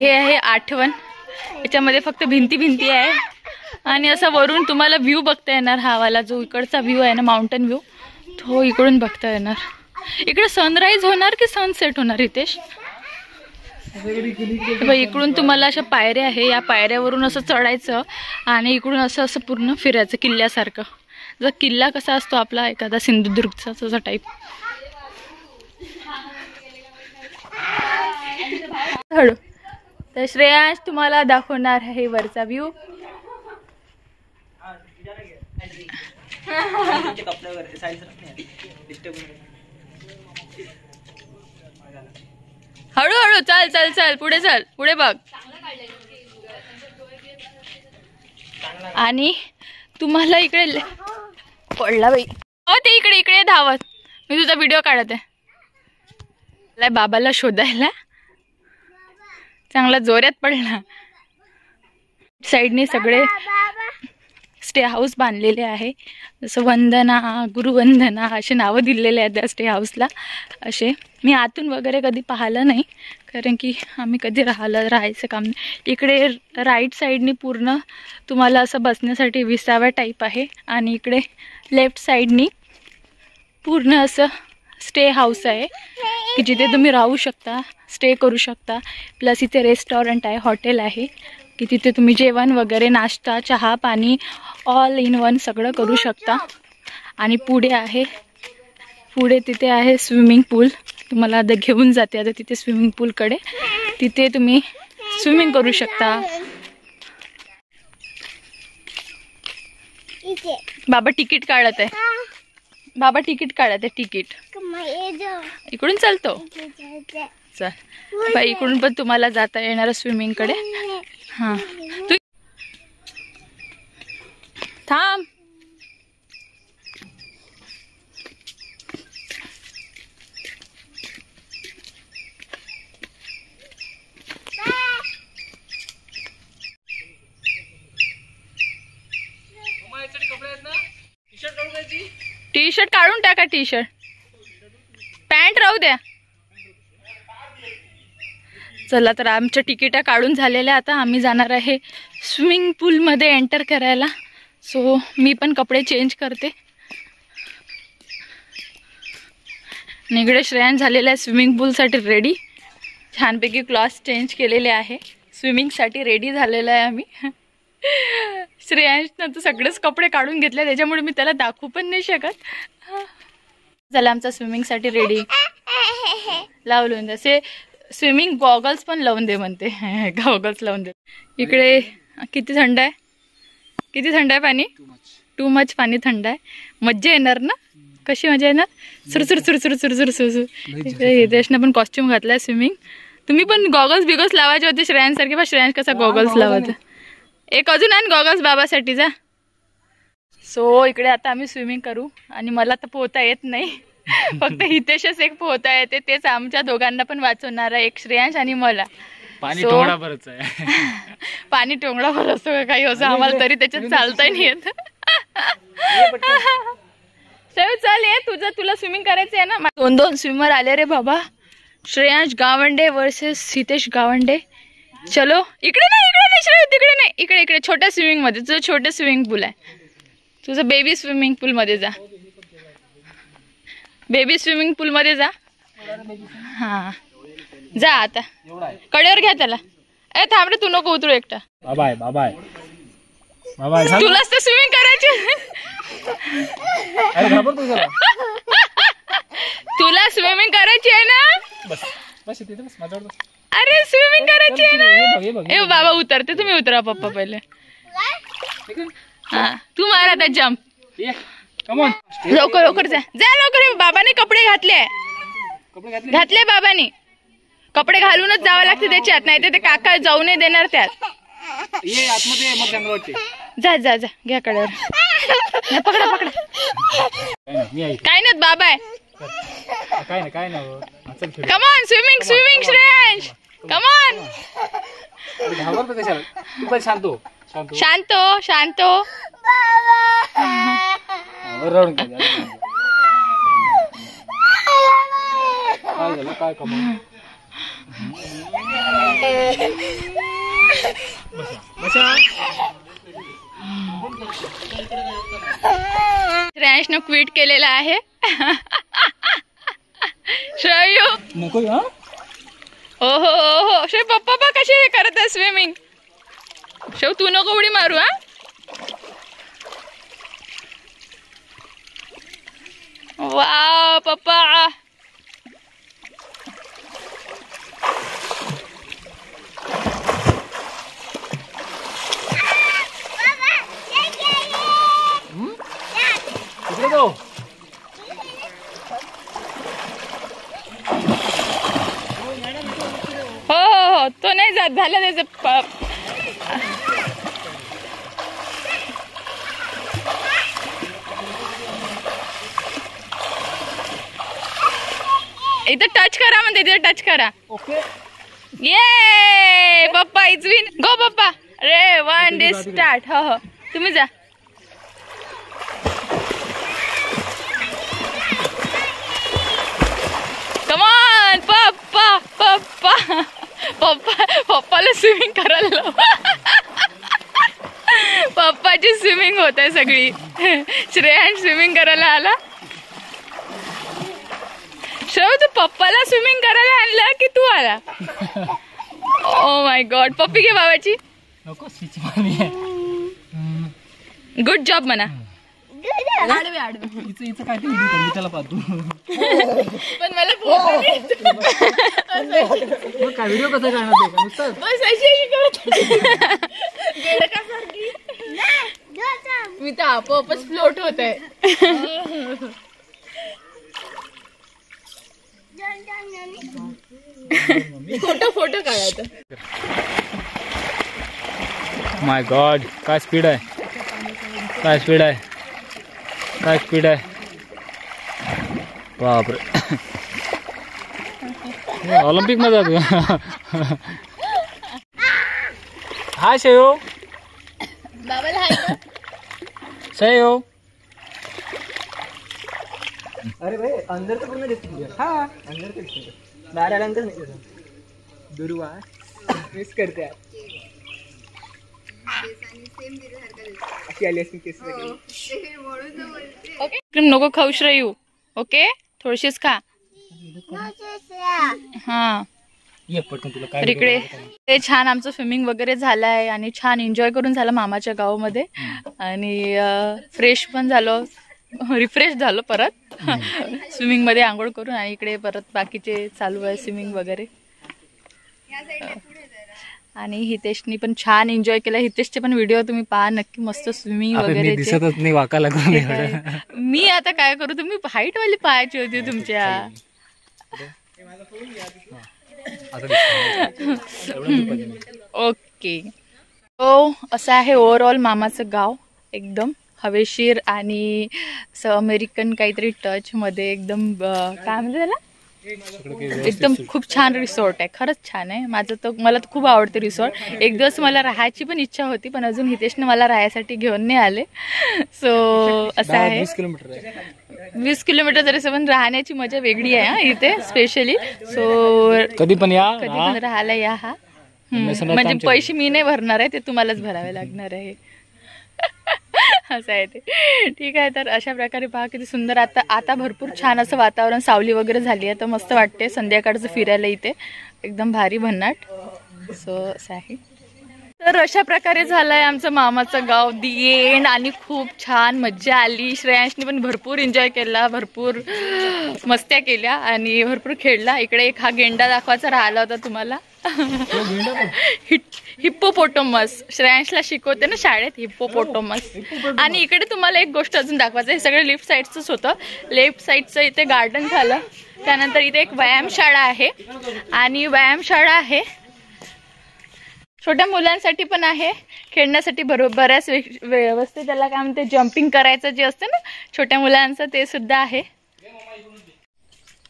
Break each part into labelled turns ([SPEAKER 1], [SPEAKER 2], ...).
[SPEAKER 1] हे आहे आठवण. याच्यामध्ये फक्त भिंती आहे आणि असा वरून तुम्हाला व्ह्यू बघता येणार. हा वाला जो इकडचा व्ह्यू आहे ना, माउंटेन व्ह्यू, तो इकडून बघता येणार. इकडे सनराईज होणार की सनसेट होणार रितेश? इकडून तुम्हाला अशा पायऱ्या आहे, या पायऱ्यावरून असं चढायचं आणि इकडून असं पूर्ण फिरायचं किल्ल्यासारखं. जर किल्ला कसा असतो आपला एखादा सिंधुदुर्गचा तसा टाईप. हळू. तर श्रेयांश तुम्हाला दाखवणार आहे वरचा व्ह्यू. हळूहळू चाल चाल चाल, पुढे चाल, पुढे बघ. आणि तुम्हाला इकडे पडला बाई. हो ते इकडे इकडे धावत, मी तुझा व्हिडिओ काढत आहे. बाबाला शोधायला चांगला जोरात पडला. साईडने सगळे स्टे हाऊस बांधलेले आहे. जसं वंदना, गुरुवंदना असे नावं दिलेले आहेत त्या स्टे हाऊसला. असे मी आतून वगैरे कधी पाहिलं नाही, कारण की आम्ही कधी राहायचं काम नाही. इकडे राईट साईडनी पूर्ण तुम्हाला असं बसण्यासाठी विसाव्या टाईप आहे आणि इकडे लेफ्ट साईडनी पूर्ण असं स्टे हाऊस आहे की जिथे तुम्ही राहू शकता, स्टे करू शकता. प्लस इथे रेस्टॉरंट आहे, हॉटेल आहे की तिथे तुम्ही जेवण वगैरे, नाश्ता, चहा, पाणी ऑल इन वन सगळं करू शकता. आणि पुढे तिथे आहे स्विमिंग पूल. तुम्हाला आता घेऊन जाते आता तिथे स्विमिंग पूलकडे. तिथे तुम्ही स्विमिंग करू शकता. बाबा तिकीट काढत आहे. बाबा तिकीट काढत आहे. तिकीट इकडून चालतो. चल बाई, इकडून पण तुम्हाला जाता येणार स्विमिंगकडे. हां तू थांब. टी शर्ट काढून टाका. टी शर्ट पॅन्ट राहू द्या. चला तर आमच्या तिकिटा काढून झालेल्या. आता आम्ही जाणार आहे स्विमिंग पूलमध्ये एंटर करायला. सो मी पण कपडे चेंज करते. निगडे श्रेयांश झालेला आहे स्विमिंग पूलसाठी रेडी. छानपैकी क्लॉथ्स चेंज केलेले आहे. स्विमिंगसाठी रेडी झालेला आहे आम्ही. श्रेयांशनं तर सगळेच कपडे काढून घेतले, त्याच्यामुळे मी त्याला दाखवू पण नाही शकत. चला आमचा स्विमिंगसाठी रेडी. लावून जसे स्विमिंग गॉगल्स पण लावून दे म्हणते. गॉगल्स लावून दे. इकडे किती थंड आहे, किती थंड आहे पाणी. टू मच पाणी थंड आहे. मज्जा येणार ना. कशी मजा येणार. सुरसुर सुरसुर सुरसुर सुरसुर. हितेशनं पण कॉस्ट्युम घातलाय स्विमिंग. तुम्ही पण गॉगल्स बिगल्स लावायचे होते श्रेयांशसारखे. पण श्रेयांश कसा गॉगल्स लावायचा. एक अजून आण गॉगल्स बाबासाठी जा. सो इकडे आता आम्ही स्विमिंग करू. आणि मला तर पोहता येत नाही, फक्त हितेशच एक पोहता येते. तेच आमच्या दोघांना पण वाचवणार आहे, एक श्रेयांश आणि मला.
[SPEAKER 2] पाणी टोंगडा भरच आहे.
[SPEAKER 1] पाणी टोंगडा भर असतो का काही असं आम्हाला, तरी त्याच्यात चालता नाही येत. चल ये तुझं, तुला स्विमिंग करायचं आहे ना. 2 स्विमर आले रे बाबा. श्रेयांश गावंडे वर्सेस हितेश गावंडे. चलो इकडे नाही, इकडे नाही श्रेय, तिकडे नाही, इकडे इकडे छोट्या स्विमिंग मध्ये. तुझं छोटं स्विमिंग पूल आहे. तुझं बेबी स्विमिंग पूल मध्ये जा. बेबी स्विमिंग पूल मध्ये जा. हा जा आता. कडेवर घ्या त्याला. ए थांब रे, तू नको उतरू एकटा.
[SPEAKER 2] बाबाय बाबाय बाबाय.
[SPEAKER 1] तुलाच तर स्विमिंग करायची. तुला स्विमिंग करायची आहे ना.
[SPEAKER 2] बस बस तिथे बस, माझ्यावर बस.
[SPEAKER 1] अरे स्विमिंग करायची आहे ना. ए बाबा उतरते, तुम्ही उतरा पप्पा पहिले. हा तू मार आता जम्प. लवकर लवकर जा, जा लवकर. बाबाने कपडे घातले, घातले बाबाने. कपडे घालूनच जावं लागते त्याच्यात, नाही तर ते काका जाऊ नाही देणार त्यात. जा जा जा, घ्या कडेवर. पकडा पकडा. काय नाही बाबा आहे.
[SPEAKER 2] काय ना.
[SPEAKER 1] Come on swimming swimming Shreyansh, come on.
[SPEAKER 2] शांतो
[SPEAKER 1] शांतो शांतो.
[SPEAKER 2] काय
[SPEAKER 1] श्रेयांशनं क्विट केलेला आहे. श्रेयू
[SPEAKER 2] नको
[SPEAKER 1] हो हो हो श्रेय पप्पा बा कशी हे करत आहे स्विमिंग. शेव तू नको उडी मारू. हा वाव पप्पा.
[SPEAKER 2] इकडे जाऊ.
[SPEAKER 1] हो हो हो तो नाही जात. झालं त्याचं इथं टच करा म्हणते. तिथं टच करा.
[SPEAKER 2] ओके.
[SPEAKER 1] ये पप्पा इज विन. गो पप्पा. रे 1 डे स्टार्ट. हो हो तुम्ही जा. कमॉन पप्पा पप्पा पप्पा पप्पाला स्विमिंग करायला लाव. पप्पाची स्विमिंग होत आहे सगळी. श्रेयांश स्विमिंग करायला आला. श्रेय तू पप्पाला स्विमिंग करायला आणलं की तू आला. Oh my God. पप्पी घे बाबाची.
[SPEAKER 2] नको स्विच मारली.
[SPEAKER 1] गुड जॉब म्हणा.
[SPEAKER 2] हिचं काय ते व्हिडिओ मी त्याला पाहतो.
[SPEAKER 1] पण मला
[SPEAKER 2] काय व्हिडिओ कसा करणार ते नुसतं
[SPEAKER 1] बस अशी करत. मी तर आपोआपच फ्लोट होत आहे. फोटो काढायचं.
[SPEAKER 2] माय गॉड काय स्पीड आहे. काय स्पीड आहे. काय स्पीड आहे. बापरे. ऑलिम्पिक मध्ये जातो. हाय शयो.
[SPEAKER 1] बाबाला हाय.
[SPEAKER 2] शयो.
[SPEAKER 3] अरे भाई अंदर तो पूर्ण दिसतो तुझ्या. हा अंदर तो दिसतो. बाहेर आल्यानंतर नाही दिसत. दुर्वा मिस करते यार. अशी आली असती केस वगैरे.
[SPEAKER 1] ओके नको खाऊ श्रेयू. ओके थोडीशीच खा. हा
[SPEAKER 2] ये पटकन तुला
[SPEAKER 1] तर इकडे ते छान आमचं स्विमिंग वगैरे झालं आहे आणि छान एन्जॉय करून झालं मामाच्या गावामध्ये. आणि फ्रेश पण झालो. रिफ्रेश झालो परत स्विमिंग मध्ये आंघोळ करून. आणि इकडे परत बाकीचे चालू आहे स्विमिंग वगैरे. आणि हितेशनी पण छान एन्जॉय केला. हितेशचे पण व्हिडिओ तुम्ही पहा नक्की. मस्त स्विमिंग वगैरे.
[SPEAKER 2] दिसतच नाही वाका लागून.
[SPEAKER 1] मी आता काय करू. तुम्ही हाईट वाली पाहायची होती तुमच्या. ओके तो असं आहे ओव्हरऑल मामाचं गाव. एकदम हवेशीर आणि असं अमेरिकन काहीतरी टच मध्ये. एकदम काय म्हणते त्याला. एकदम खूप छान रिसॉर्ट आहे. खरंच छान आहे. मला तर खूप आवडते रिसॉर्ट. एक दिवस मला राहायची पण इच्छा होती पण अजून हितेशने मला राहायसाठी घेऊन नाही आले. सो असं आहे. 20 किलोमीटर जरी पण राहण्याची मजा वेगळी आहे. हा इथे स्पेशली. सो
[SPEAKER 2] कधी पण
[SPEAKER 1] राहायला या. हा म्हणजे पैसे मी नाही भरणार आहे. ते तुम्हालाच भरावे लागणार आहे. असं आहे ते. ठीक आहे. तर अशा प्रकारे पहा किती सुंदर. आता भरपूर छान असं वातावरण. सावली वगैरे झाली आहे तर मस्त वाटते संध्याकाळचं फिरायला इथे. एकदम भारी भन्नाट. सो असं आहे. तर अशा प्रकारे झालंय आमचं मामाचं गाव. दी एंड. आणि खूप छान मज्जा आली. श्रेयांशने पण भरपूर एन्जॉय केला. भरपूर मस्त्या केल्या आणि भरपूर खेळला. इकडे एक हा गेंडा दाखवायचा राहिला होता तुम्हाला. हिप्पोपोटोमस. श्रेयांशला शिकवते ना शाळेत हिप्पोपोटोमस. आणि इकडे तुम्हाला एक गोष्ट अजून दाखवायचं. हे सगळं लेफ्ट साईडचंच होतं. लेफ्ट साईडचं इथे गार्डन झालं. त्यानंतर इथे एक व्यायामशाळा आहे. आणि व्यायामशाळा आहे छोट्या मुलांसाठी पण आहे. खेळण्यासाठी बऱ्याच व्यवस्थित. त्याला काय म्हणते जम्पिंग करायचं जे असतं ना छोट्या मुलांचं ते सुद्धा आहे.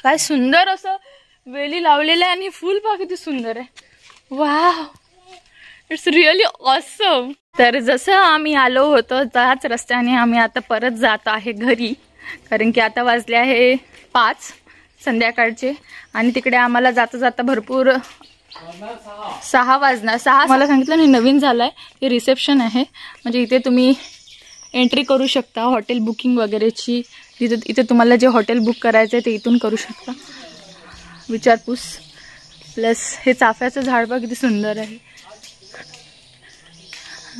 [SPEAKER 1] काय सुंदर असं वेली लावलेलं आहे. आणि फुल पहा किती सुंदर आहे. Wow it's really awesome. तर जसं आम्ही आलो होतो त्याच रस्त्याने आम्ही आता परत जात आहे घरी. कारण की आता वाजले आहे 5. संध्याकाळचे. आणि तिकडे आम्हाला जाता जाता भरपूर 6 वाजणार. 6 मला सांगितलं नाही, नवीन झालं आहे. हे रिसेप्शन आहे, म्हणजे इथे तुम्ही एंट्री करू शकता हॉटेल बुकिंग वगैरेची. इथे तुम्हाला जे हॉटेल बुक करायचं आहे ते इथून करू शकता. विचारपूस प्लस हे चाफ्याचं झाड बघ किती सुंदर आहे.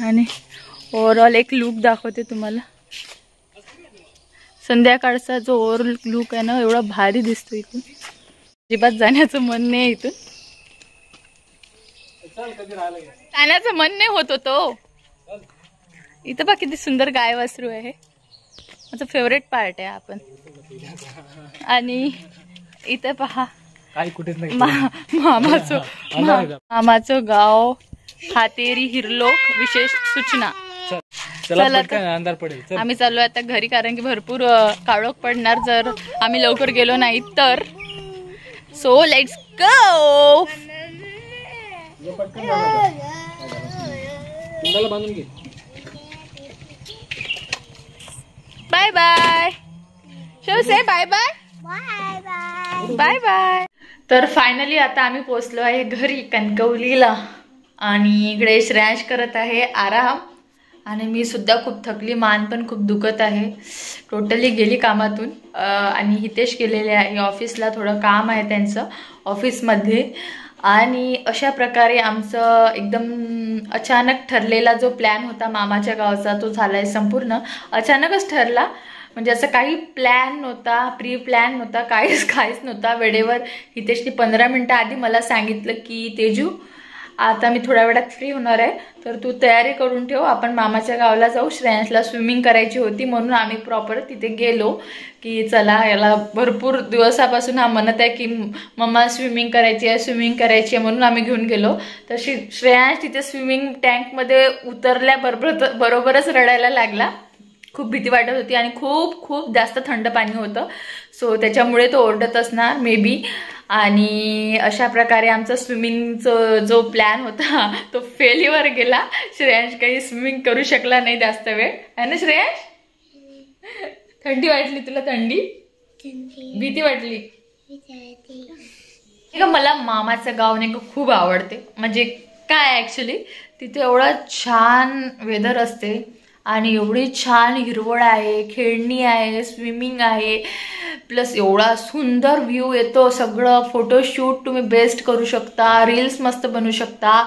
[SPEAKER 1] आणि ओव्हरऑल एक लुक दाखवते तुम्हाला. संध्याकाळचा जो ओव्हरऑल लुक आहे ना, एवढा भारी दिसतो. इथून अजिबात जाण्याचं मन नाही, इथून जाण्याचं मन नाही होत होतो. इथं बघ किती सुंदर गाय वासरू आहे. माझं फेवरेट पार्ट आहे आपण. आणि इथं पहा मामाचं गाव हातेरी हिरलोक विशेष सूचना. चला
[SPEAKER 2] अंधार पडेल.
[SPEAKER 1] आम्ही चाललो आता घरी, कारण की भरपूर काळोख पडणार जर आम्ही लवकर गेलो नाही तर. So let's go. Bye bye. शो से बाय बाय. Bye bye. तर फायनली आता आम्ही पोहोचलो आहे घरी कणकवलीला. आणि इकडे श्रेयांश करत आहे आराम. आणि मी सुद्धा खूप थकली, मान पण खूप दुखत आहे. टोटली गेली कामातून. आणि हितेश गेलेले आहे ऑफिसला, थोडं काम आहे त्यांचं ऑफिसमध्ये. आणि अशा प्रकारे आमचं एकदम अचानक ठरलेला जो प्लॅन होता मामाच्या गावचा, तो झालाय संपूर्ण. अचानकच ठरला, म्हणजे असं काही प्लॅन नव्हता, प्री प्लॅन नव्हता, काहीच नव्हता. वेळेवर हितेशने 15 मिनिटं आधी मला सांगितलं की तेजू आता मी थोड्या वेळात फ्री होणार आहे, तर तू तयारी करून ठेव, आपण मामाच्या गावाला जाऊ. श्रेयांशला स्विमिंग करायची होती, म्हणून आम्ही प्रॉपर तिथे गेलो की चला, याला भरपूर दिवसापासून हा म्हणत आहे की मम्मा स्विमिंग करायची आहे, म्हणून आम्ही घेऊन गेलो. तर श्रेयांश तिथे स्विमिंग टँकमध्ये उतरल्याबरोबरच रडायला लागला. खूप भीती वाटत होती आणि खूप जास्त थंड पाणी होतं. सो त्याच्यामुळे तो ओरडत असणार मे बी. आणि अशा प्रकारे आमचा स्विमिंगचा जो प्लॅन होता तो फेल्युअर गेला. श्रेयांश काही स्विमिंग करू शकला नाही जास्त वेळ, आहे ना श्रेयांश? थंडी वाटली तुला? थंडी भीती वाटली? मला मामाचं गाव नाही का खूप आवडते. म्हणजे काय ॲक्च्युली तिथे एवढं छान वेदर असते आणि एवढी छान हिरवळ आहे, खेळणी आहे, स्विमिंग आहे, प्लस एवढा सुंदर व्ह्यू येतो. सगळं फोटोशूट तुम्ही बेस्ट करू शकता, रील्स मस्त बनवू शकता.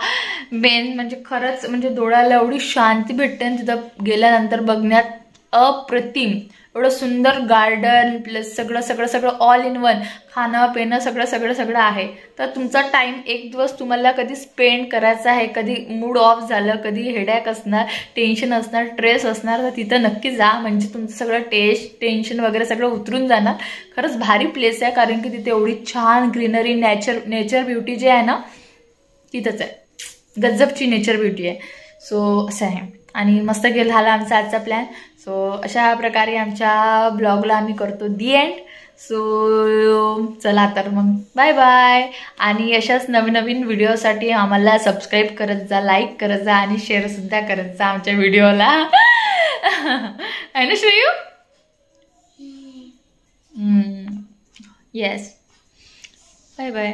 [SPEAKER 1] मेन म्हणजे खरंच म्हणजे डोळ्याला एवढी शांती भेटते आणि तिथं गेल्यानंतर बघण्यात अप्रतिम. एवढं सुंदर गार्डन प्लस सगळं ऑल इन वन, खाणं पिणं सगळं आहे. तर तुमचा टाइम एक दिवस तुम्हाला कधी स्पेंड करायचा आहे, कधी मूड ऑफ झालं, कधी हेडॅक असणार, टेन्शन असणार, स्ट्रेस असणार, तर तिथं नक्की जा. म्हणजे तुमचं सगळं टेन्शन वगैरे सगळं उतरून जाणार. खरंच भारी प्लेस आहे, कारण की तिथे एवढी छान ग्रीनरी, नेचर ब्युटी जे आहे ना तिथंच आहे. गजबची नेचर ब्युटी आहे. सो असं आहे. आणि मस्त झाला आमचा आजचा प्लॅन. सो अशा प्रकारे आमच्या ब्लॉगला आम्ही करतो दी एंड. सो चला तर मग बाय बाय. आणि अशाच नवीन व्हिडिओसाठी आम्हाला सबस्क्राईब करत जा, लाईक करत जा आणि शेअरसुद्धा करत जा आमच्या व्हिडिओला. आहे ना श्रेयू? येस. Bye bye.